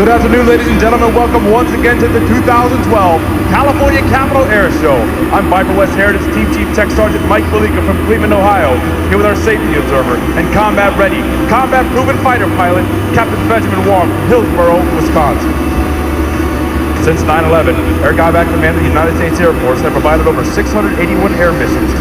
Good afternoon, ladies and gentlemen. Welcome once again to the 2012 California Capitol Air Show. I'm VIPER West Heritage Team Chief Tech Sergeant Mike Belika from Cleveland, Ohio, here with our safety observer and combat-ready, combat-proven fighter pilot, Captain Benjamin Warren from Hillsboro, Wisconsin. Since 9/11, Air Combat Command of the United States Air Force have provided over 681 air missions,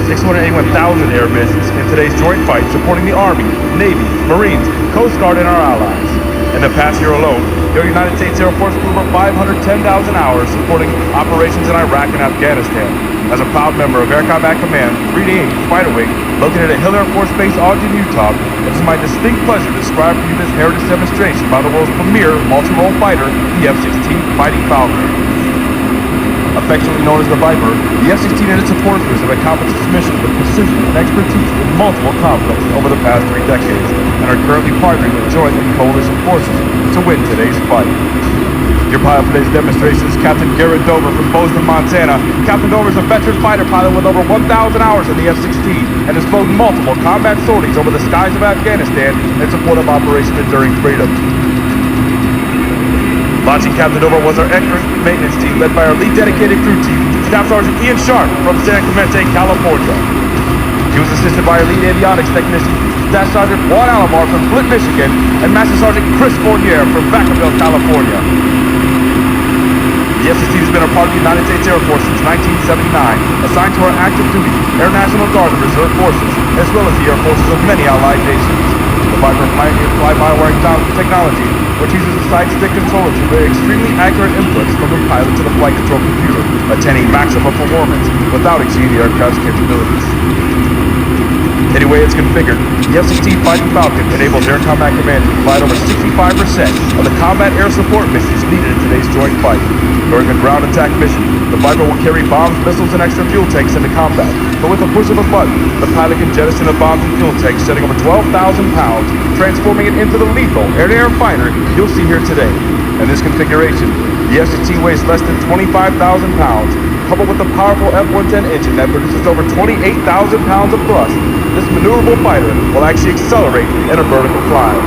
681,000 air missions in today's joint fight, supporting the Army, Navy, Marines, Coast Guard, and our allies. In the past year alone, the United States Air Force flew over 510,000 hours supporting operations in Iraq and Afghanistan. As a proud member of Air Combat Command 3D Fighter Wing, located at Hill Air Force Base, Ogden, Utah, it is my distinct pleasure to describe for you this heritage demonstration by the world's premier multi-role fighter, the F-16 Fighting Falcon. Affectionately known as the VIPER, the F-16 and its support crews have accomplished its mission with precision and expertise in multiple conflicts over the past 3 decades, and are currently partnering with joint and coalition forces to win today's fight. Your pilot for today's demonstration is Captain Garrett from Bozeman, Montana. Captain Dover is a veteran fighter pilot with over 1,000 hours in the F-16 and has flown multiple combat sorties over the skies of Afghanistan in support of Operation Enduring Freedom. Launching Captain Dover was our excellent maintenance team led by our lead dedicated crew chief, Staff Sergeant Ian Sharp from Sacramento, California. He was assisted by our lead avionics technician, Staff Sergeant Juan Alomar from Flint, Michigan, and Master Sergeant Chris Fournier from Vacaville, California. The F-16 has been a part of the United States Air Force since 1979, assigned to our active duty Air National Guard and Reserve Forces, as well as the Air Forces of many allied nations. The VIPER pioneered fly-by-wire technology, which uses a side stick controller to convey extremely accurate inputs from the pilot to the flight control computer, attaining maximum performance without exceeding the aircraft's capabilities. Any way it's configured, the F-16 Fighting Falcon enables Air Combat Command to provide over 65% of the combat air support missions needed in today's joint fight. During a ground attack mission, the VIPER will carry bombs, missiles, and extra fuel tanks into combat, but with a push of a button, the pilot can jettison the bombs and fuel tanks, setting over 12,000 pounds, transforming it into the lethal air-to-air fighter you'll see here today. In this configuration, the F-16 weighs less than 25,000 pounds, coupled with the powerful F-110 engine that produces over 28,000 pounds of thrust. This maneuverable fighter will actually accelerate in a vertical climb.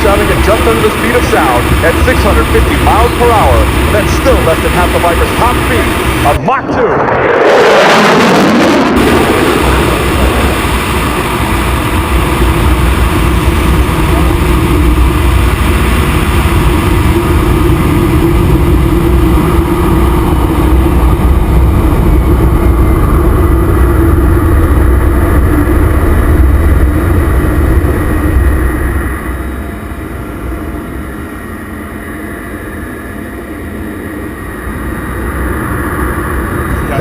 Traveling at just under the speed of sound at 650 miles per hour, and that's still less than half the VIPER's top speed of Mach 2.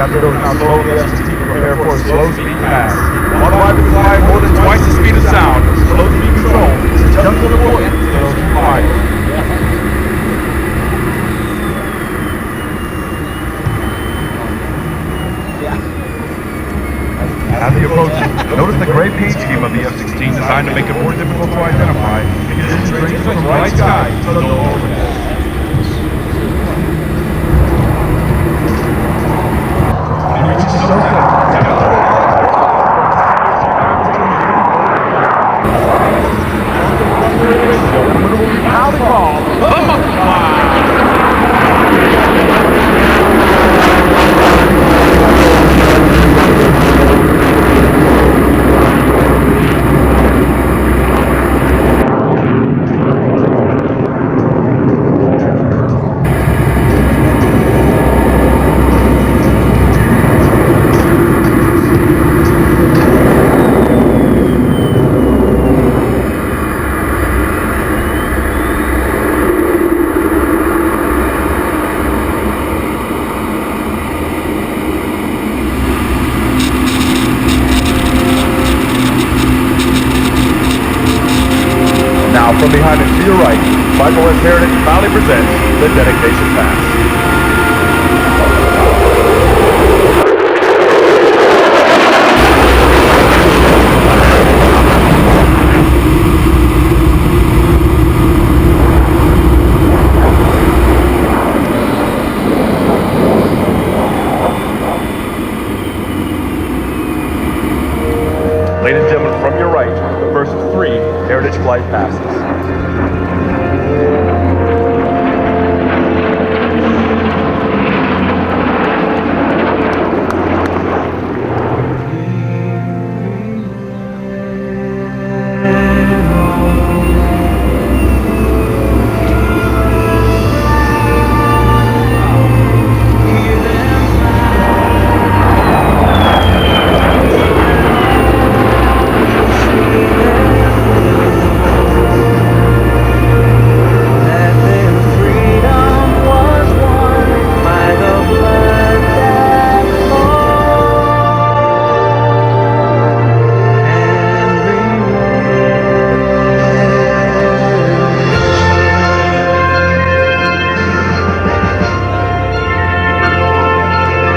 Captain Garrett now slowly the F-16 prepare for a slow-speed pass. While the VIPER is flying more than twice the speed of sound, slow-speed control is just as important to those who fly. As he approaches, notice the gray paint scheme of the F-16 designed to make it more difficult to identify. It is ranges from the bright sky to the low overhead. Viper West Heritage proudly presents the Dedication Pass. Ladies and gentlemen, from your right, the first of 3 Heritage Flight Passes.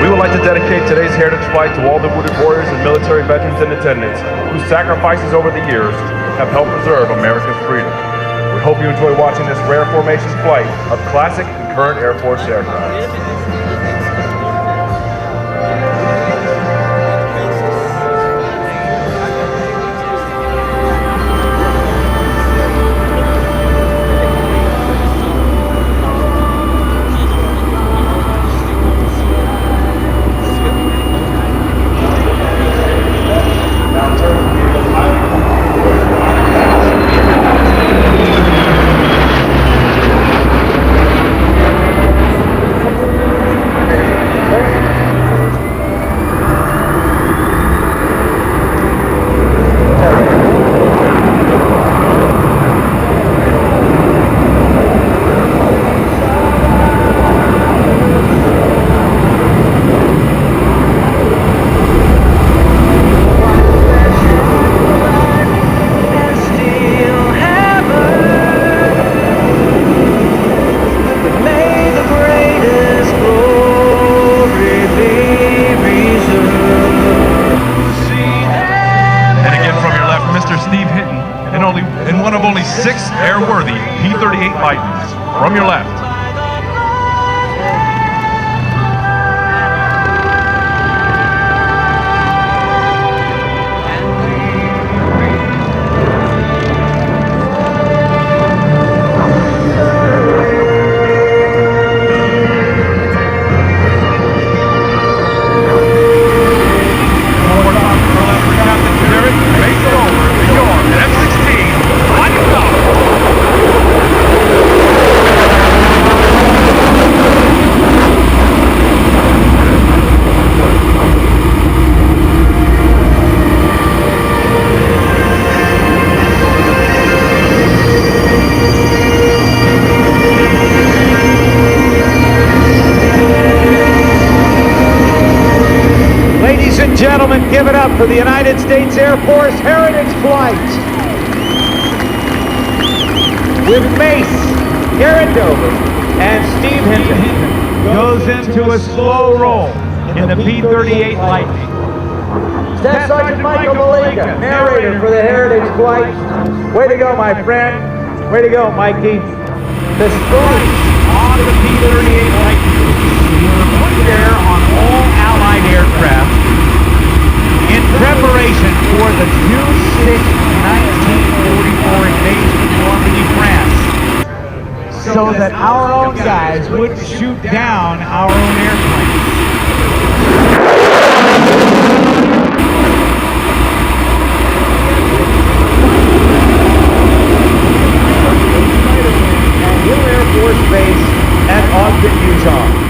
We would like to dedicate today's Heritage Flight to all the wounded warriors and military veterans and attendants whose sacrifices over the years have helped preserve America's freedom. We hope you enjoy watching this rare formation flight of classic and current Air Force aircraft. And one of only 6 airworthy P-38 Lightnings. From your left. Forward on for Captain Garrett. Mace over. Your F-16. On your top. Ladies and gentlemen, give it up for the United States Air Force Heritage Flight with Mace, Cordova, and Steve Hinton goes into a slow roll in the P-38 Lightning. Staff Sergeant Michael Malika, narrator for the Heritage Flight. Way to go, my friend. Way to go, Mikey. The strike on the P-38 Lightning were put there on all Allied aircraft in preparation for the June 6, 1944 invasion of Normandy, France, so that our own guys wouldn't shoot down our own airplanes. At Hill Air Force Base at Ogden, Utah.